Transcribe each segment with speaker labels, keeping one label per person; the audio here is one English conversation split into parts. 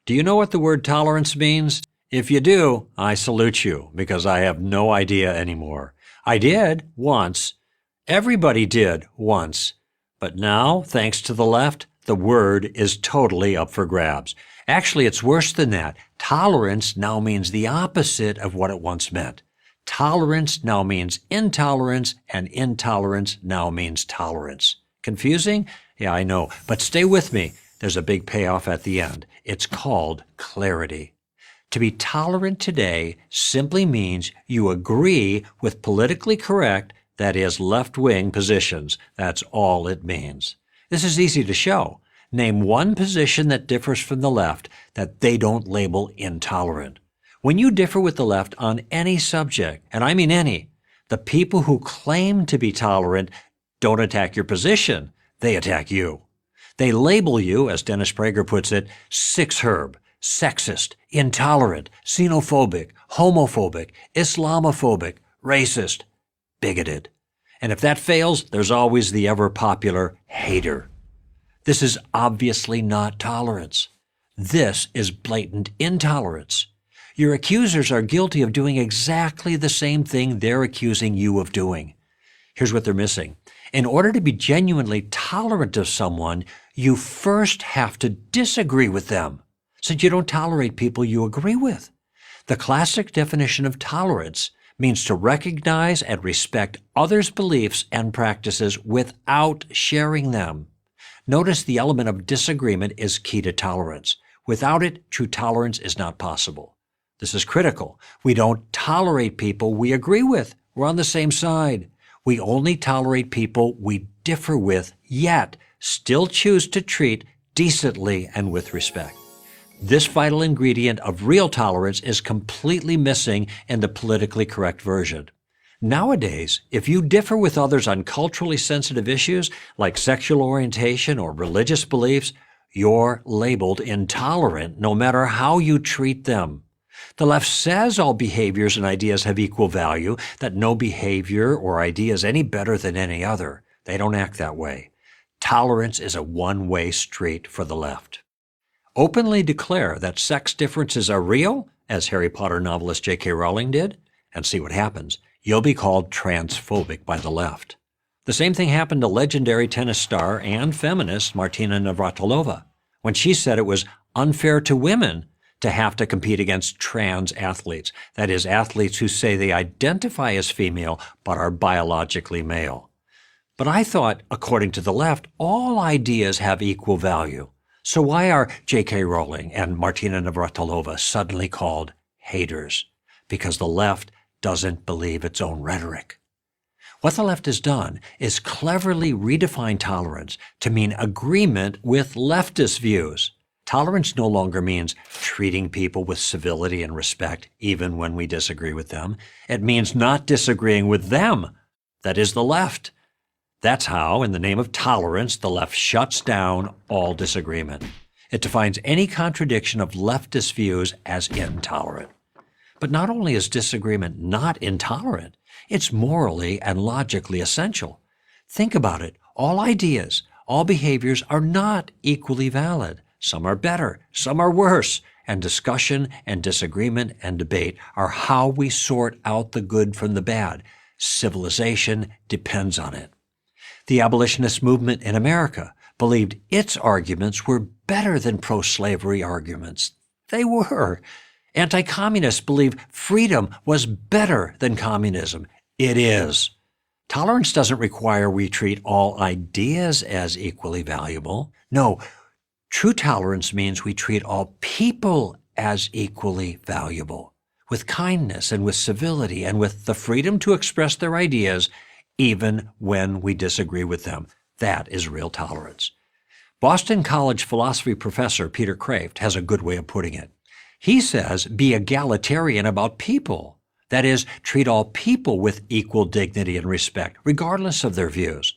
Speaker 1: Do you know what the word tolerance means? If you do, I salute you, because I have no idea anymore. I did once. Everybody did once. But now, thanks to the left, the word is totally up for grabs. Actually, it's worse than that. Tolerance now means the opposite of what it once meant. Tolerance now means intolerance, and intolerance now means tolerance. Confusing? Yeah, I know. But stay with me. There's a big payoff at the end. It's called clarity. To be tolerant today simply means you agree with politically correct, that is, left-wing positions. That's all it means. This is easy to show. Name one position that differs from the left that they don't label intolerant. When you differ with the left on any subject, and I mean any, the people who claim to be tolerant don't attack your position. They attack you. They label you, as Dennis Prager puts it, six-herb, sexist, intolerant, xenophobic, homophobic, Islamophobic, racist, bigoted. And if that fails, there's always the ever-popular hater. This is obviously not tolerance. This is blatant intolerance. Your accusers are guilty of doing exactly the same thing they're accusing you of doing. Here's what they're missing. In order to be genuinely tolerant of someone, you first have to disagree with them, since you don't tolerate people you agree with. The classic definition of tolerance means to recognize and respect others' beliefs and practices without sharing them. Notice the element of disagreement is key to tolerance. Without it, true tolerance is not possible. This is critical. We don't tolerate people we agree with. We're on the same side. We only tolerate people we differ with, yet still choose to treat decently and with respect. This vital ingredient of real tolerance is completely missing in the politically correct version. Nowadays, if you differ with others on culturally sensitive issues like sexual orientation or religious beliefs, you're labeled intolerant no matter how you treat them. The left says all behaviors and ideas have equal value, that no behavior or idea is any better than any other. They don't act that way. Tolerance is a one-way street for the left. Openly declare that sex differences are real, as Harry Potter novelist J.K. Rowling did, and see what happens. You'll be called transphobic by the left. The same thing happened to legendary tennis star and feminist Martina Navratilova when she said it was unfair to women to have to compete against trans athletes, that is, athletes who say they identify as female but are biologically male. But I thought, according to the left, all ideas have equal value. So why are J.K. Rowling and Martina Navratilova suddenly called haters? Because the left doesn't believe its own rhetoric. What the left has done is cleverly redefine tolerance to mean agreement with leftist views. Tolerance no longer means treating people with civility and respect, even when we disagree with them. It means not disagreeing with them, that is, the left. That's how, in the name of tolerance, the left shuts down all disagreement. It defines any contradiction of leftist views as intolerant. But not only is disagreement not intolerant, it's morally and logically essential. Think about it. All ideas, all behaviors are not equally valid. Some are better, some are worse, and discussion and disagreement and debate are how we sort out the good from the bad. Civilization depends on it. The abolitionist movement in America believed its arguments were better than pro-slavery arguments. They were. Anti-communists believe freedom was better than communism. It is. Tolerance doesn't require we treat all ideas as equally valuable. No, true tolerance means we treat all people as equally valuable, with kindness and with civility and with the freedom to express their ideas even when we disagree with them. That is real tolerance. Boston College philosophy professor Peter Kraft has a good way of putting it. He says, be egalitarian about people. That is, treat all people with equal dignity and respect, regardless of their views.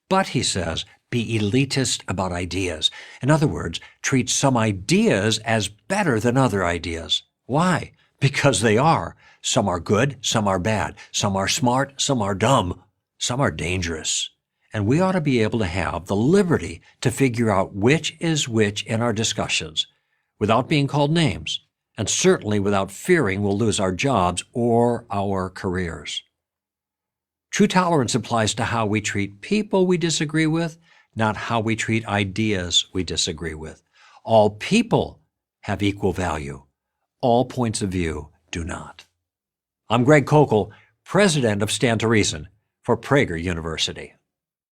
Speaker 1: But, he says, be elitist about ideas. In other words, treat some ideas as better than other ideas. Why? Because they are. Some are good, some are bad. Some are smart, some are dumb. Some are dangerous. And we ought to be able to have the liberty to figure out which is which in our discussions. without being called names, and certainly without fearing we'll lose our jobs or our careers. True tolerance applies to how we treat people we disagree with, not how we treat ideas we disagree with. All people have equal value. All points of view do not. I'm Greg Kokel, president of Stand to Reason for Prager University.